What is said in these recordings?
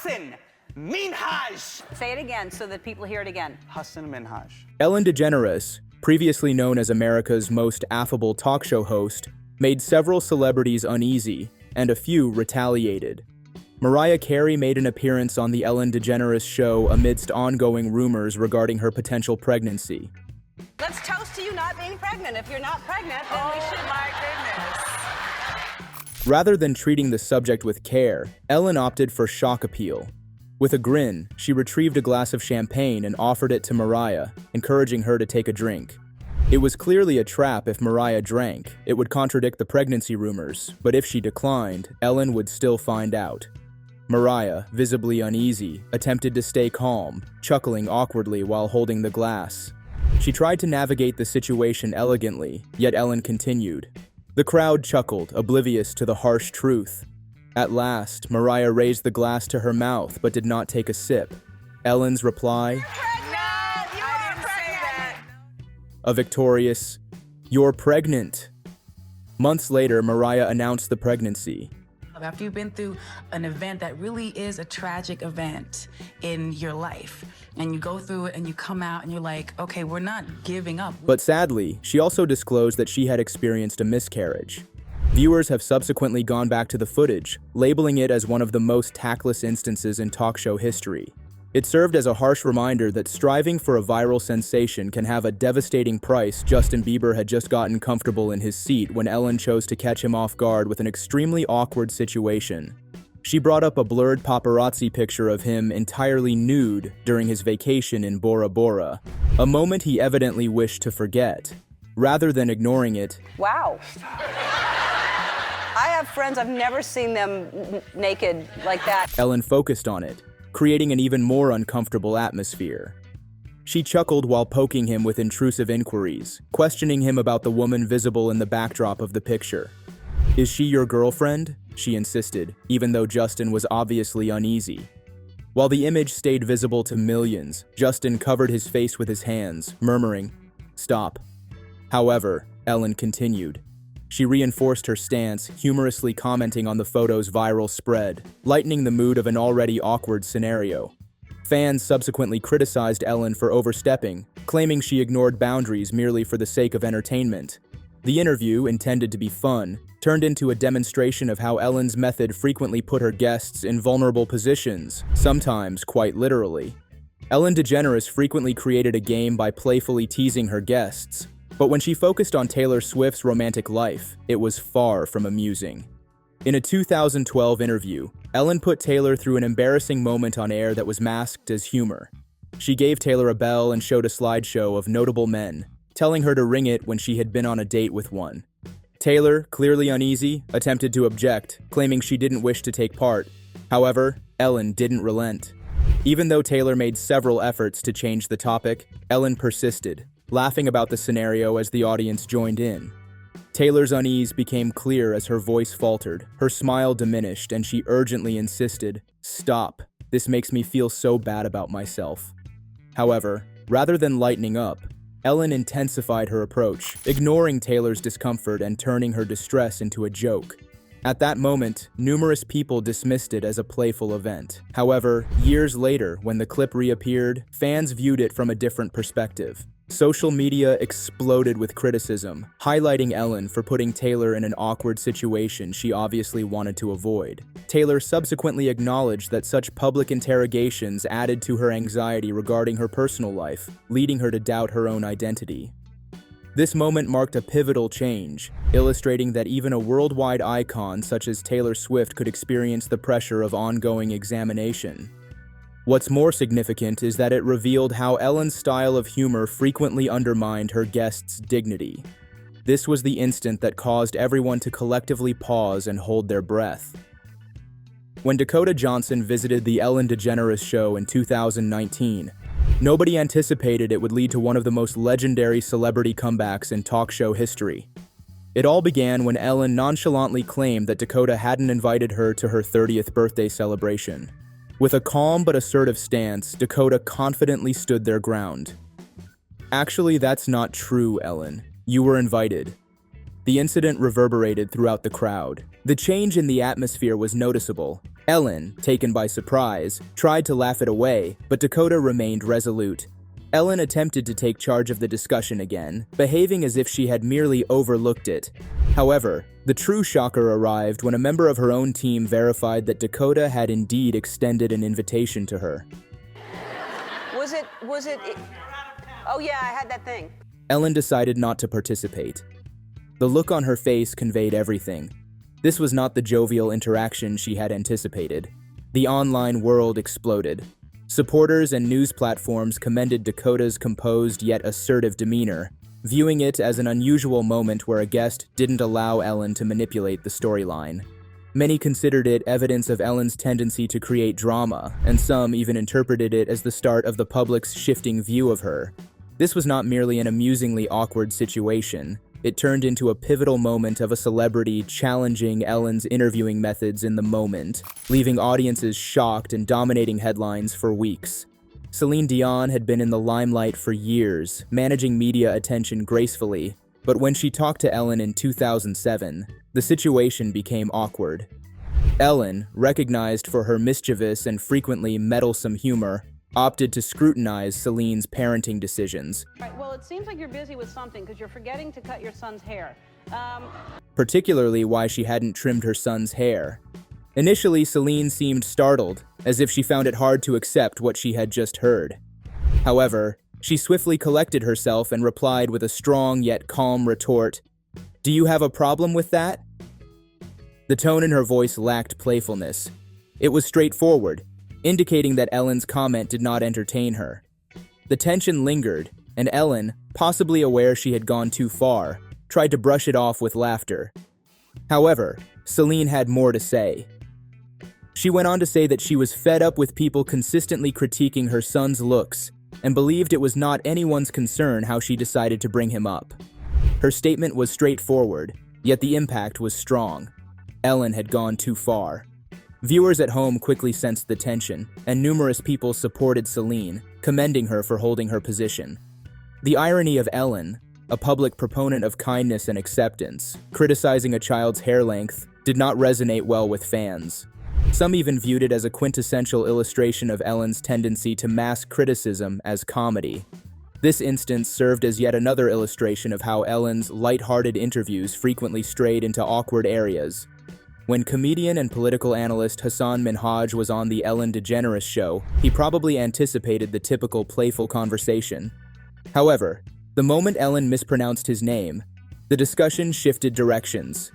Hassan Minhaj. Say it again so that people hear it again. Hassan Minhaj. Ellen DeGeneres, previously known as America's most affable talk show host, made several celebrities uneasy, and a few retaliated. Mariah Carey made an appearance on The Ellen DeGeneres Show amidst ongoing rumors regarding her potential pregnancy. Let's toast to you not being pregnant. If you're not pregnant, then we should. My goodness. Rather than treating the subject with care, Ellen opted for shock appeal. With a grin, she retrieved a glass of champagne and offered it to Mariah, encouraging her to take a drink. It was clearly a trap. If Mariah drank, it would contradict the pregnancy rumors, but if she declined, Ellen would still find out. Mariah, visibly uneasy, attempted to stay calm, chuckling awkwardly while holding the glass. She tried to navigate the situation elegantly, yet Ellen continued. The crowd chuckled, oblivious to the harsh truth. At last, Mariah raised the glass to her mouth but did not take a sip. Ellen's reply, a victorious, "You're pregnant." Months later, Mariah announced the pregnancy. After you've been through an event that really is a tragic event in your life, and you go through it and you come out and you're like, okay, we're not giving up. But sadly, she also disclosed that she had experienced a miscarriage. Viewers have subsequently gone back to the footage, labeling it as one of the most tactless instances in talk show history. It served as a harsh reminder that striving for a viral sensation can have a devastating price. Justin Bieber had just gotten comfortable in his seat when Ellen chose to catch him off guard with an extremely awkward situation. She brought up a blurred paparazzi picture of him entirely nude during his vacation in Bora Bora, a moment he evidently wished to forget. Rather than ignoring it, Wow. I have friends, I've never seen them naked like that. Ellen focused on it, creating an even more uncomfortable atmosphere. She chuckled while poking him with intrusive inquiries, questioning him about the woman visible in the backdrop of the picture. "Is she your girlfriend?" she insisted, even though Justin was obviously uneasy. While the image stayed visible to millions, Justin covered his face with his hands, murmuring, "Stop." However, Ellen continued. She reinforced her stance, humorously commenting on the photo's viral spread, lightening the mood of an already awkward scenario. Fans subsequently criticized Ellen for overstepping, claiming she ignored boundaries merely for the sake of entertainment. The interview, intended to be fun, turned into a demonstration of how Ellen's method frequently put her guests in vulnerable positions, sometimes quite literally. Ellen DeGeneres frequently created a game by playfully teasing her guests, but when she focused on Taylor Swift's romantic life, it was far from amusing. In a 2012 interview, Ellen put Taylor through an embarrassing moment on air that was masked as humor. She gave Taylor a bell and showed a slideshow of notable men, telling her to ring it when she had been on a date with one. Taylor, clearly uneasy, attempted to object, claiming she didn't wish to take part. However, Ellen didn't relent. Even though Taylor made several efforts to change the topic, Ellen persisted, laughing about the scenario as the audience joined in. Taylor's unease became clear as her voice faltered, her smile diminished, and she urgently insisted, "Stop. This makes me feel so bad about myself." However, rather than lightening up, Ellen intensified her approach, ignoring Taylor's discomfort and turning her distress into a joke. At that moment, numerous people dismissed it as a playful event. However, years later, when the clip reappeared, fans viewed it from a different perspective. Social media exploded with criticism, highlighting Ellen for putting Taylor in an awkward situation she obviously wanted to avoid. Taylor subsequently acknowledged that such public interrogations added to her anxiety regarding her personal life, leading her to doubt her own identity. This moment marked a pivotal change, illustrating that even a worldwide icon such as Taylor Swift could experience the pressure of ongoing examination. What's more significant is that it revealed how Ellen's style of humor frequently undermined her guests' dignity. This was the instant that caused everyone to collectively pause and hold their breath. When Dakota Johnson visited the Ellen DeGeneres Show in 2019, nobody anticipated it would lead to one of the most legendary celebrity comebacks in talk show history. It all began when Ellen nonchalantly claimed that Dakota hadn't invited her to her 30th birthday celebration. With a calm but assertive stance, Dakota confidently stood their ground. "Actually, that's not true, Ellen. You were invited." The incident reverberated throughout the crowd. The change in the atmosphere was noticeable. Ellen, taken by surprise, tried to laugh it away, but Dakota remained resolute. Ellen attempted to take charge of the discussion again, behaving as if she had merely overlooked it. However, the true shocker arrived when a member of her own team verified that Dakota had indeed extended an invitation to her. Was it? Oh yeah, I had that thing. Ellen decided not to participate. The look on her face conveyed everything. This was not the jovial interaction she had anticipated. The online world exploded. Supporters and news platforms commended Dakota's composed yet assertive demeanor, viewing it as an unusual moment where a guest didn't allow Ellen to manipulate the storyline. Many considered it evidence of Ellen's tendency to create drama, and some even interpreted it as the start of the public's shifting view of her. This was not merely an amusingly awkward situation. It turned into a pivotal moment of a celebrity challenging Ellen's interviewing methods in the moment, leaving audiences shocked and dominating headlines for weeks. Celine Dion had been in the limelight for years, managing media attention gracefully, but when she talked to Ellen in 2007, the situation became awkward. Ellen, recognized for her mischievous and frequently meddlesome humor, opted to scrutinize Celine's parenting decisions. Right, well, it seems like you're busy with something because you're forgetting to cut your son's hair. Particularly why she hadn't trimmed her son's hair. Initially, Celine seemed startled, as if she found it hard to accept what she had just heard. However, she swiftly collected herself and replied with a strong yet calm retort, "Do you have a problem with that?" The tone in her voice lacked playfulness. It was straightforward, indicating that Ellen's comment did not entertain her. The tension lingered, and Ellen, possibly aware she had gone too far, tried to brush it off with laughter. However, Celine had more to say. She went on to say that she was fed up with people consistently critiquing her son's looks and believed it was not anyone's concern how she decided to bring him up. Her statement was straightforward, yet the impact was strong. Ellen had gone too far. Viewers at home quickly sensed the tension, and numerous people supported Celine, commending her for holding her position. The irony of Ellen, a public proponent of kindness and acceptance, criticizing a child's hair length, did not resonate well with fans. Some even viewed it as a quintessential illustration of Ellen's tendency to mask criticism as comedy. This instance served as yet another illustration of how Ellen's light-hearted interviews frequently strayed into awkward areas. When comedian and political analyst Hasan Minhaj was on the Ellen DeGeneres show, he probably anticipated the typical playful conversation. However, the moment Ellen mispronounced his name, the discussion shifted directions.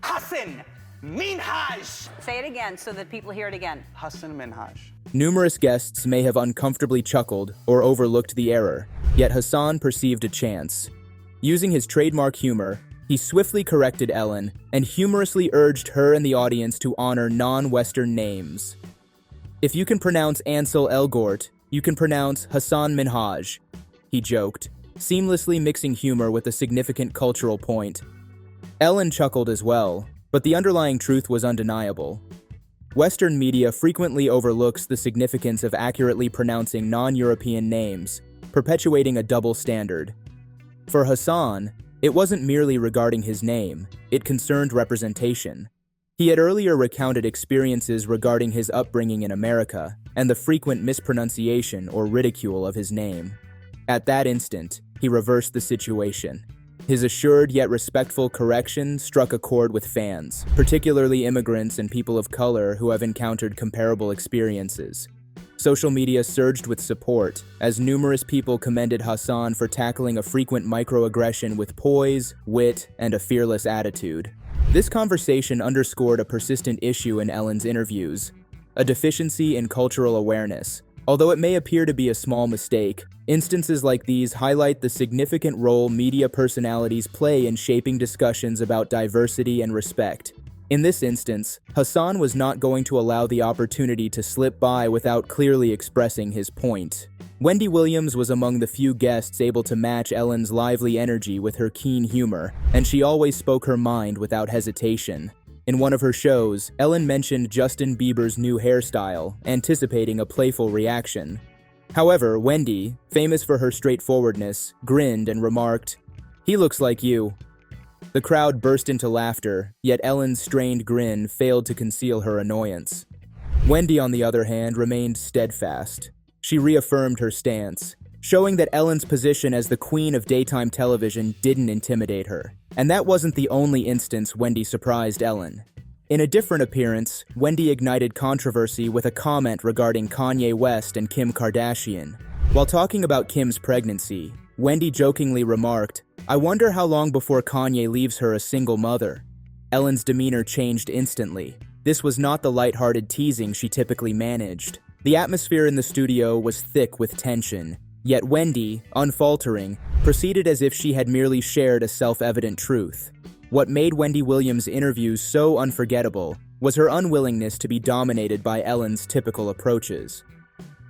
Hassan Minhaj. Say it again so that people hear it again. Hassan Minhaj. Numerous guests may have uncomfortably chuckled or overlooked the error, yet Hasan perceived a chance. Using his trademark humor, he swiftly corrected Ellen and humorously urged her and the audience to honor non-Western names. "If you can pronounce Ansel Elgort, you can pronounce Hasan Minhaj," he joked, seamlessly mixing humor with a significant cultural point. Ellen chuckled as well, but the underlying truth was undeniable. Western media frequently overlooks the significance of accurately pronouncing non-European names, perpetuating a double standard. For Hasan, it wasn't merely regarding his name, it concerned representation. He had earlier recounted experiences regarding his upbringing in America and the frequent mispronunciation or ridicule of his name. At that instant, he reversed the situation. His assured yet respectful correction struck a chord with fans, particularly immigrants and people of color who have encountered comparable experiences. Social media surged with support, as numerous people commended Hasan for tackling a frequent microaggression with poise, wit, and a fearless attitude. This conversation underscored a persistent issue in Ellen's interviews, a deficiency in cultural awareness. Although it may appear to be a small mistake, instances like these highlight the significant role media personalities play in shaping discussions about diversity and respect. In this instance, Hasan was not going to allow the opportunity to slip by without clearly expressing his point. Wendy Williams was among the few guests able to match Ellen's lively energy with her keen humor, and she always spoke her mind without hesitation. In one of her shows, Ellen mentioned Justin Bieber's new hairstyle, anticipating a playful reaction. However, Wendy, famous for her straightforwardness, grinned and remarked, "He looks like you." The crowd burst into laughter, yet Ellen's strained grin failed to conceal her annoyance. Wendy, on the other hand, remained steadfast. She reaffirmed her stance, showing that Ellen's position as the queen of daytime television didn't intimidate her. And that wasn't the only instance Wendy surprised Ellen. In a different appearance, Wendy ignited controversy with a comment regarding Kanye West and Kim Kardashian. While talking about Kim's pregnancy, Wendy jokingly remarked, "I wonder how long before Kanye leaves her a single mother." Ellen's demeanor changed instantly. This was not the lighthearted teasing she typically managed. The atmosphere in the studio was thick with tension, yet Wendy, unfaltering, proceeded as if she had merely shared a self-evident truth. What made Wendy Williams' interviews so unforgettable was her unwillingness to be dominated by Ellen's typical approaches.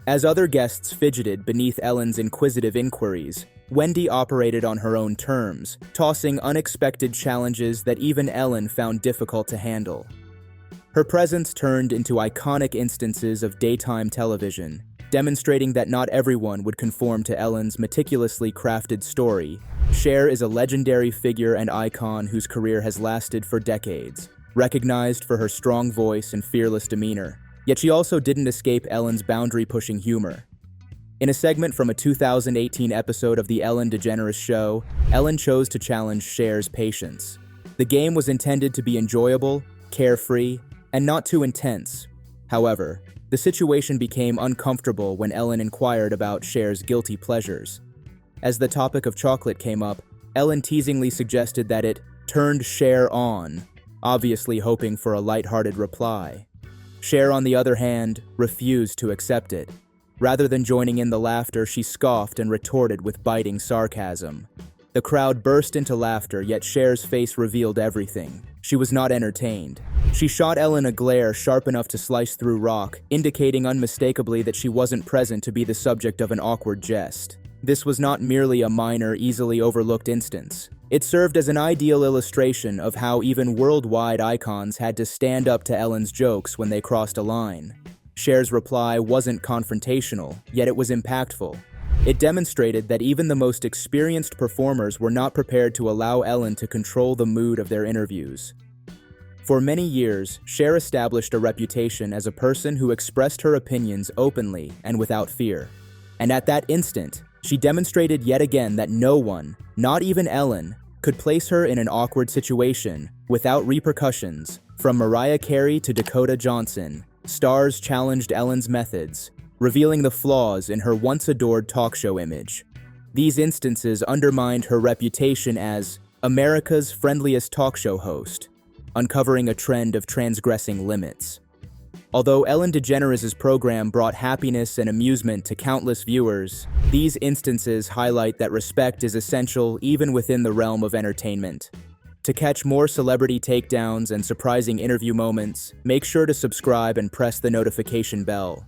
As other guests fidgeted beneath Ellen's inquisitive inquiries, Wendy operated on her own terms, tossing unexpected challenges that even Ellen found difficult to handle. Her presence turned into iconic instances of daytime television, demonstrating that not everyone would conform to Ellen's meticulously crafted story. Cher is a legendary figure and icon whose career has lasted for decades, recognized for her strong voice and fearless demeanor. Yet she also didn't escape Ellen's boundary-pushing humor. In a segment from a 2018 episode of The Ellen DeGeneres Show, Ellen chose to challenge Cher's patience. The game was intended to be enjoyable, carefree, and not too intense. However, the situation became uncomfortable when Ellen inquired about Cher's guilty pleasures. As the topic of chocolate came up, Ellen teasingly suggested that it turned Cher on, obviously hoping for a lighthearted reply. Cher, on the other hand, refused to accept it. Rather than joining in the laughter, she scoffed and retorted with biting sarcasm. The crowd burst into laughter, yet Cher's face revealed everything. She was not entertained. She shot Ellen a glare sharp enough to slice through rock, indicating unmistakably that she wasn't present to be the subject of an awkward jest. This was not merely a minor, easily overlooked instance. It served as an ideal illustration of how even worldwide icons had to stand up to Ellen's jokes when they crossed a line. Cher's reply wasn't confrontational, yet it was impactful. It demonstrated that even the most experienced performers were not prepared to allow Ellen to control the mood of their interviews. For many years, Cher established a reputation as a person who expressed her opinions openly and without fear. And at that instant, she demonstrated yet again that no one, not even Ellen, could place her in an awkward situation without repercussions. From Mariah Carey to Dakota Johnson, stars challenged Ellen's methods, revealing the flaws in her once-adored talk show image. These instances undermined her reputation as America's friendliest talk show host, uncovering a trend of transgressing limits. Although Ellen DeGeneres' program brought happiness and amusement to countless viewers, these instances highlight that respect is essential even within the realm of entertainment. To catch more celebrity takedowns and surprising interview moments, make sure to subscribe and press the notification bell.